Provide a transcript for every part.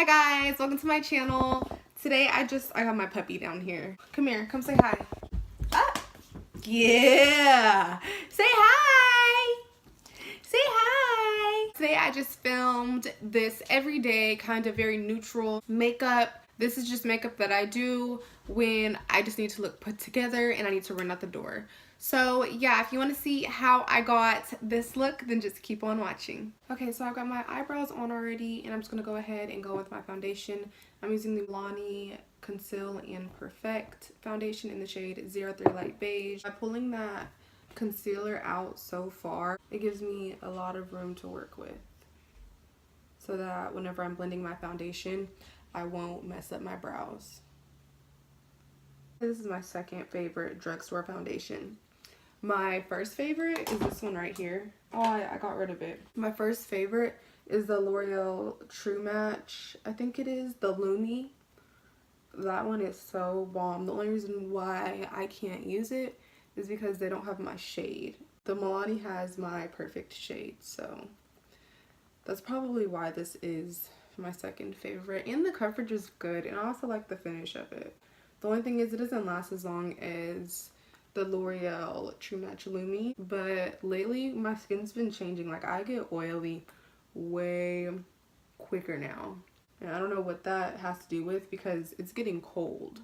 Hi guys, welcome to my channel. Today I got my puppy down here. Come here, come say hi. Ah, yeah, say hi. Say hi. Today I just filmed this everyday kind of very neutral makeup. This is just makeup that I do when I just need to look put together and I need to run out the door. So yeah, if you want to see how I got this look, then just keep on watching. Okay, so I've got my eyebrows on already and I'm just going to go ahead and go with my foundation. I'm using the Milani Conceal and Perfect foundation in the shade 03 Light Beige. By pulling that concealer out so far, it gives me a lot of room to work with so that whenever I'm blending my foundation, I won't mess up my brows. This is my second favorite drugstore foundation. My first favorite is this one right here. Oh, I got rid of it. My first favorite is the L'Oreal True Match. I think it is the Lumi. That one is so bomb. The only reason why I can't use it is because they don't have my shade. The Milani has my perfect shade, so that's probably why this is my second favorite. And the coverage is good, and I also like the finish of it. The only thing is it doesn't last as long as the L'Oreal True Match Lumi, but lately my skin's been changing. Like, I get oily way quicker now, and I don't know what that has to do with because it's getting cold.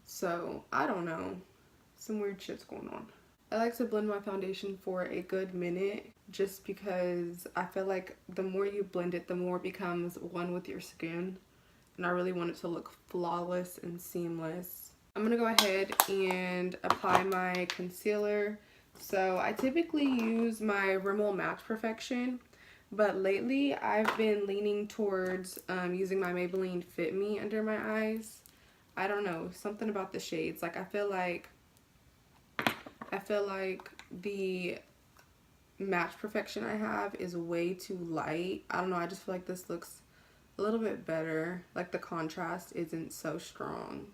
So I don't know, some weird shit's going on. I like to blend my foundation for a good minute just because I feel like the more you blend it, the more it becomes one with your skin, and I really want it to look flawless and seamless. I'm gonna go ahead and apply my concealer. So I typically use my Rimmel Match Perfection, but lately I've been leaning towards using my Maybelline Fit Me under my eyes. I don't know, something about the shades. Like, I feel like the Match Perfection I have is way too light. I don't know, I just feel like this looks a little bit better. Like, the contrast isn't so strong.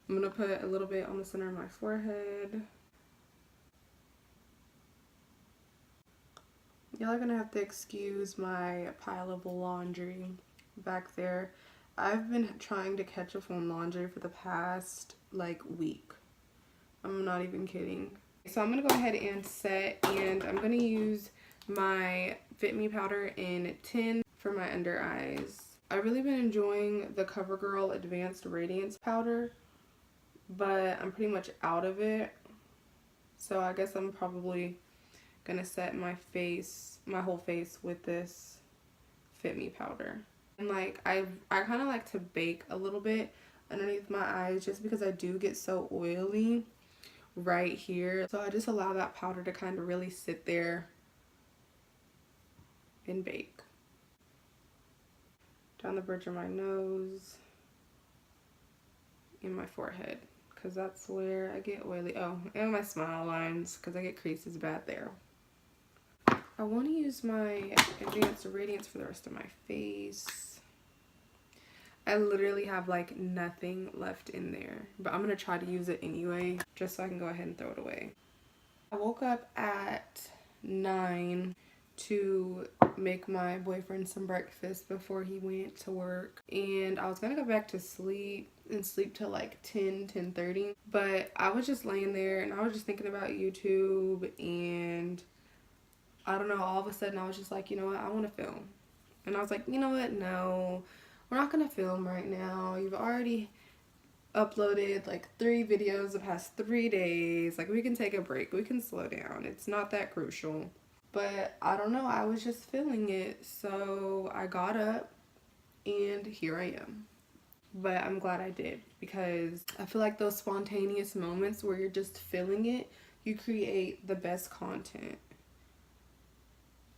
I'm gonna put a little bit on the center of my forehead. Y'all are gonna have to excuse my pile of laundry back there. I've been trying to catch up on laundry for the past like week. I'm not even kidding. So I'm gonna go ahead and set, and I'm gonna use my Fit Me powder in 10 for my under eyes. I've really been enjoying the CoverGirl Advanced Radiance powder, but I'm pretty much out of it. So I guess I'm probably gonna set my face, my whole face, with this Fit Me powder. And like, I kind of like to bake a little bit underneath my eyes just because I do get so oily right here. So I just allow that powder to kind of really sit there and bake. Down the bridge of my nose and my forehead, because that's where I get oily. Oh, and my smile lines, because I get creases bad there. I want to use my Advanced Radiance for the rest of my face. I literally have like nothing left in there, but I'm going to try to use it anyway, just so I can go ahead and throw it away. I woke up at 9 to make my boyfriend some breakfast before he went to work, and I was gonna go back to sleep and sleep till like 10:30, but I was just laying there and I was just thinking about YouTube, and I don't know, all of a sudden I was just like, you know what, I want to film. And I was like, you know what, no, we're not gonna film right now. You've already uploaded like 3 videos the past 3 days. Like, we can take a break, we can slow down, it's not that crucial. But I don't know, I was just feeling it, so I got up and here I am. But I'm glad I did, because I feel like those spontaneous moments where you're just feeling it, you create the best content.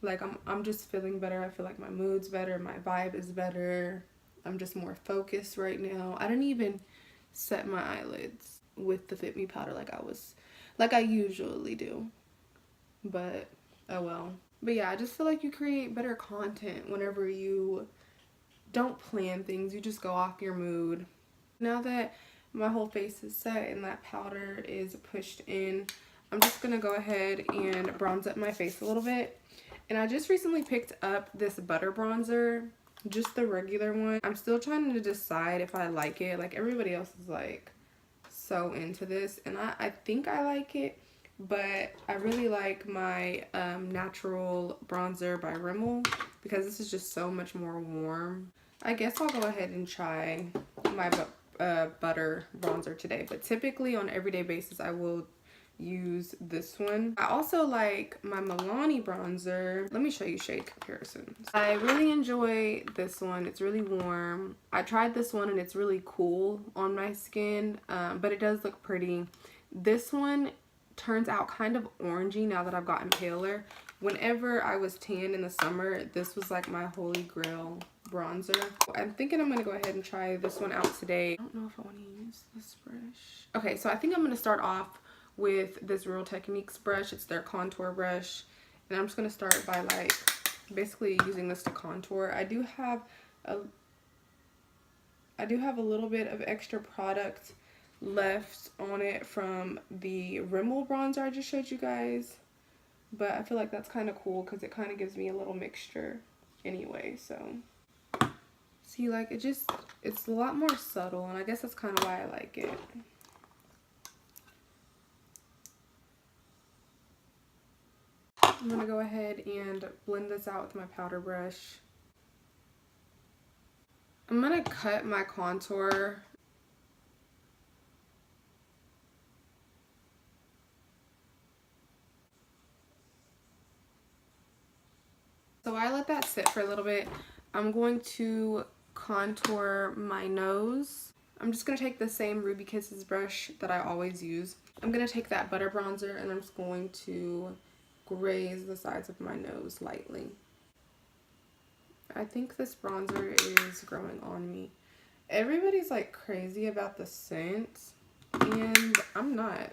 Like, I'm just feeling better. I feel like my mood's better, my vibe is better. I'm just more focused right now. I didn't even set my eyelids with the Fit Me powder like I usually do. But oh well. But yeah, I just feel like you create better content whenever you don't plan things, you just go off your mood. Now that my whole face is set and that powder is pushed in, I'm just gonna go ahead and bronze up my face a little bit. And I just recently picked up this butter bronzer, just the regular one. I'm still trying to decide if I like it. Like, everybody else is like so into this, and I think I like it, but I really like my natural bronzer by Rimmel, because this is just so much more warm. I guess I'll go ahead and try my butter bronzer today, but typically on an everyday basis I will use this one. I also like my Milani bronzer. Let me show you shade comparisons. I really enjoy this one. It's really warm. I tried this one and it's really cool on my skin, but it does look pretty. This one turns out kind of orangey now that I've gotten paler. Whenever I was tan in the summer, this was like my holy grail bronzer. I'm thinking I'm gonna go ahead and try this one out today. I don't know if I want to use this brush. Okay, so I think I'm gonna start off with this Real Techniques brush. It's their contour brush, and I'm just gonna start by like basically using this to contour. I do have a little bit of extra product left on it from the Rimmel bronzer I just showed you guys, but I feel like that's kind of cool because it kind of gives me a little mixture anyway. So see, like, it's a lot more subtle, and I guess that's kind of why I like it. I'm gonna go ahead and blend this out with my powder brush. I'm gonna cut my contour. So I let that sit for a little bit. I'm going to contour my nose. I'm just gonna take the same Ruby Kisses brush that I always use. I'm gonna take that butter bronzer and I'm just going to graze the sides of my nose lightly. I think this bronzer is growing on me. Everybody's like crazy about the scent, and I'm not.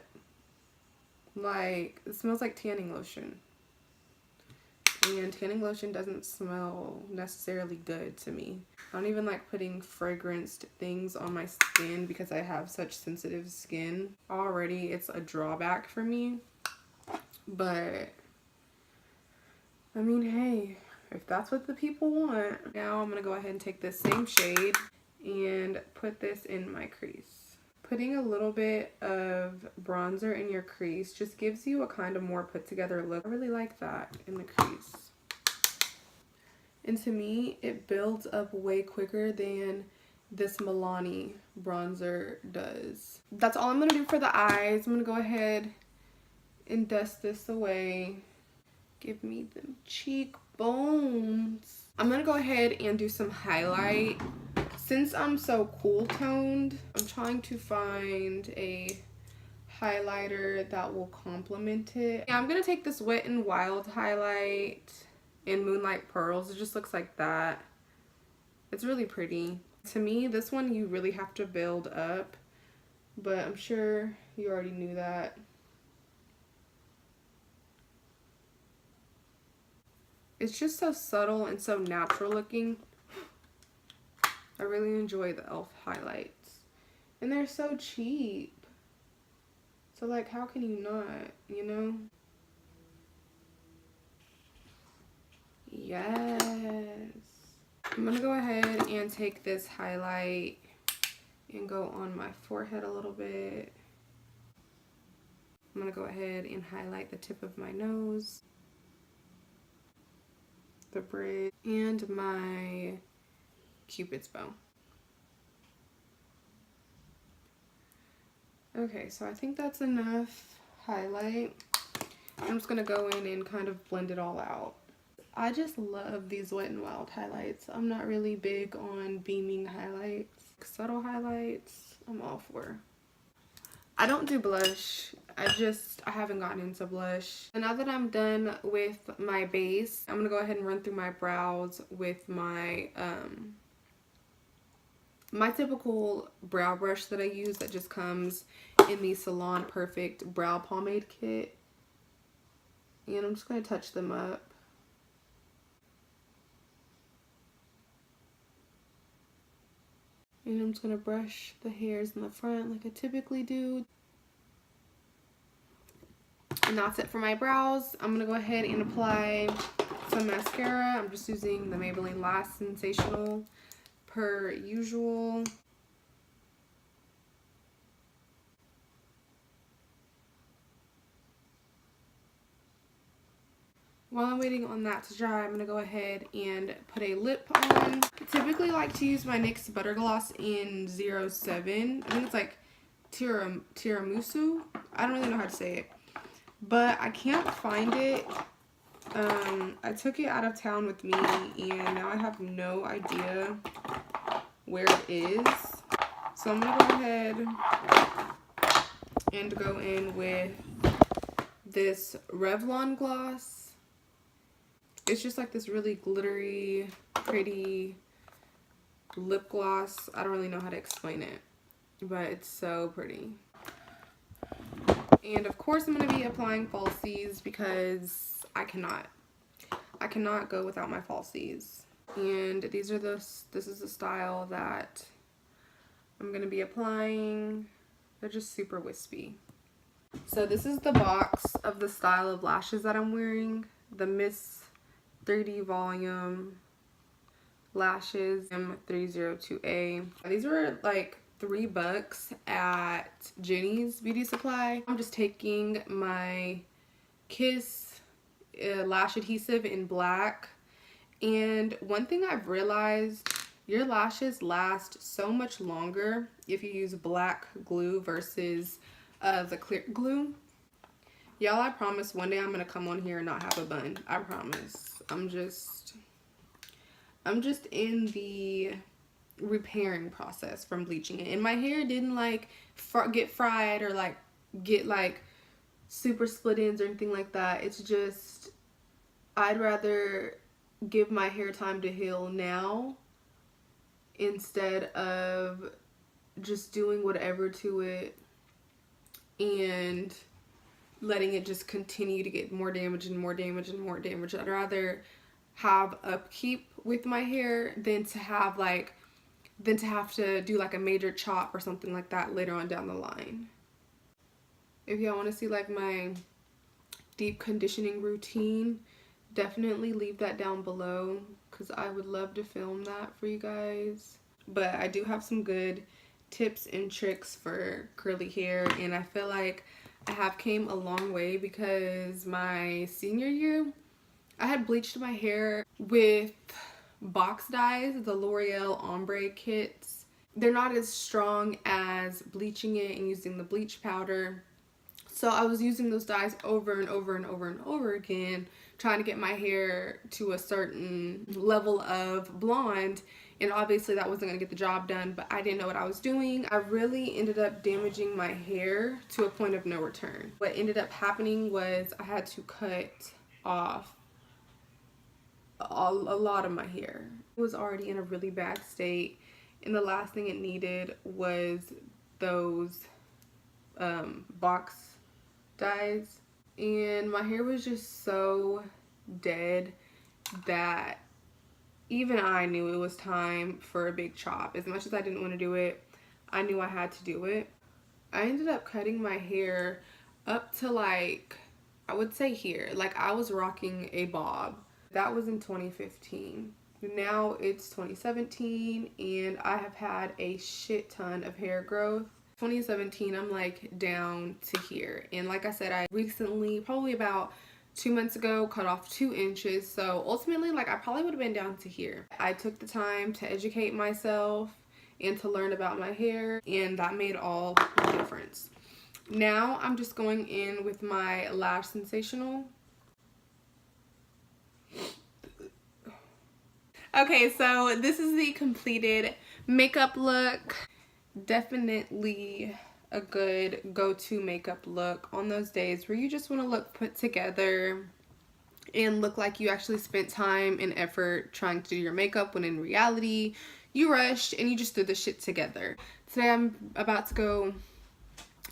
Like, it smells like tanning lotion, and tanning lotion doesn't smell necessarily good to me. I don't even like putting fragranced things on my skin because I have such sensitive skin. Already it's a drawback for me, but I mean, hey, if that's what the people want. Now I'm gonna go ahead and take this same shade and put this in my crease. Putting a little bit of bronzer in your crease just gives you a kind of more put together look. I really like that in the crease. And to me, it builds up way quicker than this Milani bronzer does. That's all I'm gonna do for the eyes. I'm gonna go ahead and dust this away. Give me them cheekbones. I'm gonna go ahead and do some highlight. Since I'm so cool toned, I'm trying to find a highlighter that will complement it. Yeah, I'm gonna take this Wet n Wild highlight in Moonlight Pearls. It just looks like that. It's really pretty. To me, this one you really have to build up, but I'm sure you already knew that. It's just so subtle and so natural looking. I really enjoy the e.l.f. highlights. And they're so cheap. So, like, how can you not, you know? Yes. I'm gonna go ahead and take this highlight and go on my forehead a little bit. I'm gonna go ahead and highlight the tip of my nose, the bridge, and my Cupid's bow. Okay, so I think that's enough highlight. I'm just gonna go in and kind of blend it all out. I just love these Wet n Wild highlights. I'm not really big on beaming highlights. Subtle highlights, I'm all for. I don't do blush. I haven't gotten into blush. And now that I'm done with my base, I'm gonna go ahead and run through my brows with my my typical brow brush that I use that just comes in the Salon Perfect brow pomade kit. And I'm just gonna touch them up. And I'm just gonna brush the hairs in the front like I typically do. And that's it for my brows. I'm gonna go ahead and apply some mascara. I'm just using the Maybelline Lash Sensational per usual. While I'm waiting on that to dry, I'm going to go ahead and put a lip on. I typically like to use my NYX Butter Gloss in 07. I think it's like tiramisu. I don't really know how to say it. But I can't find it. I took it out of town with me and now I have no idea where it is. So I'm going to go ahead and go in with this Revlon gloss. It's just like this really glittery, pretty lip gloss. I don't really know how to explain it, but it's so pretty. And of course I'm going to be applying falsies because I cannot go without my falsies. And this is the style that I'm going to be applying. They're just super wispy. So this is the box of the style of lashes that I'm wearing. The Miss 3D Volume Lashes M302A. These were like $3 at Jenny's Beauty Supply. I'm just taking my Kiss lash adhesive in black. And one thing I've realized, your lashes last so much longer if you use black glue versus the clear glue. Y'all, I promise one day I'm gonna come on here and not have a bun. I promise. I'm just in the repairing process from bleaching it, and my hair didn't like get fried or like get like super split ends or anything like that. It's just I'd rather give my hair time to heal now instead of just doing whatever to it and letting it just continue to get more damage and more damage and more damage. I'd rather have upkeep with my hair than to have to do like a major chop or something like that later on down the line. If y'all want to see like my deep conditioning routine, definitely leave that down below because I would love to film that for you guys. But I do have some good tips and tricks for curly hair, and I feel like I have came a long way because my senior year I had bleached my hair with box dyes, the L'Oreal Ombre kits. They're not as strong as bleaching it and using the bleach powder. So I was using those dyes over and over and over and over again, trying to get my hair to a certain level of blonde. And obviously that wasn't going to get the job done, but I didn't know what I was doing. I really ended up damaging my hair to a point of no return. What ended up happening was I had to cut off a lot of my hair. It was already in a really bad state, and the last thing it needed was those box dyes. And my hair was just so dead that even I knew it was time for a big chop. As much as I didn't want to do it, I knew I had to do it. I ended up cutting my hair up to like, I would say here. Like I was rocking a bob. That was in 2015. Now it's 2017 and I have had a shit ton of hair growth. 2017 I'm like down to here, and like I said, I recently, probably about 2 months ago, cut off 2 inches. So ultimately, like, I probably would have been down to here. I took the time to educate myself and to learn about my hair, and that made all the difference. Now I'm just going in with my Lash Sensational. Okay, so this is the completed makeup look. Definitely a good go-to makeup look on those days where you just want to look put together and look like you actually spent time and effort trying to do your makeup, when in reality you rushed and you just threw the shit together. Today I'm about to go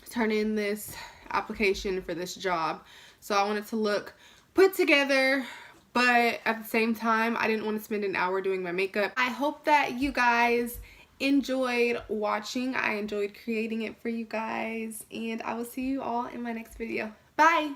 turn in this application for this job, so I want it to look put together, but at the same time I didn't want to spend an hour doing my makeup. I hope that you guys enjoyed watching. I enjoyed creating it for you guys, and I will see you all in my next video. Bye!